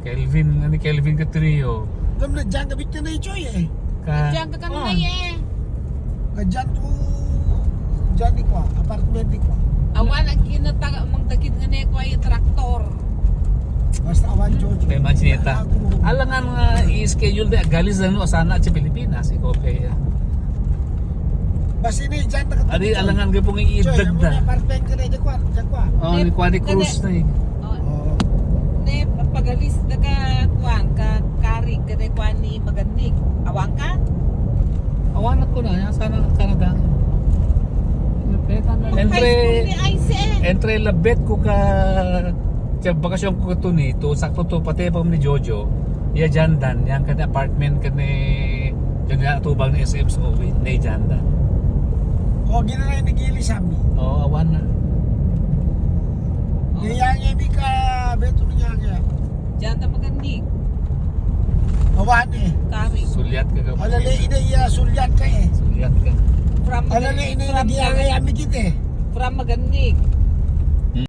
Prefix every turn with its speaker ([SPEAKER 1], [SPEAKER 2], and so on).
[SPEAKER 1] Kelvin, ano Kelvin Catrio.
[SPEAKER 2] Dam na dyan kabit na choy eh.
[SPEAKER 3] Diyan ka kanay eh.
[SPEAKER 2] Kadyan to dyan di ko, apartment di ko.
[SPEAKER 3] Awan ang kinataga mang dagit nga ne ko ay traktor.
[SPEAKER 2] Basta awan Jojo.
[SPEAKER 1] Kay Machineta. Alangan nga i-schedule na galis na no sana sa Pilipinas. Ikaw kaya.
[SPEAKER 2] Basta ini dyan na
[SPEAKER 1] Adi alangan ka pong i-idagdag
[SPEAKER 2] Choy,
[SPEAKER 1] na.
[SPEAKER 2] apartment ka na dyan kwa. Dyan kwa.
[SPEAKER 1] Oh, ni Kwani Cruz na eh.
[SPEAKER 2] Oo.
[SPEAKER 3] Ne pagalis na ka kuan ka kari ka ne kuan ni maganig. Awang ka?
[SPEAKER 1] Awanat ko na. Yan sana Canada.
[SPEAKER 3] High school ni Ice eh.
[SPEAKER 1] Entre labet ko ka sa bakasyon ko to nito sakto to pati pa ni Jojo iya jandan yang kan apartment kan ni janda tubang ni SM so ni jandan
[SPEAKER 2] O ginanay nagili sami.
[SPEAKER 1] oh awan na
[SPEAKER 2] Niyangya di ka beto niyangya.
[SPEAKER 3] Diyan ta maganig.
[SPEAKER 2] Awan eh.
[SPEAKER 3] Kari.
[SPEAKER 1] sulyat ka ka
[SPEAKER 2] Alala ina iya sulyat ka eh.
[SPEAKER 1] sulyat ka
[SPEAKER 3] From
[SPEAKER 2] Alala ina
[SPEAKER 3] from
[SPEAKER 2] nagiyangay ami kita eh.
[SPEAKER 3] from maganig.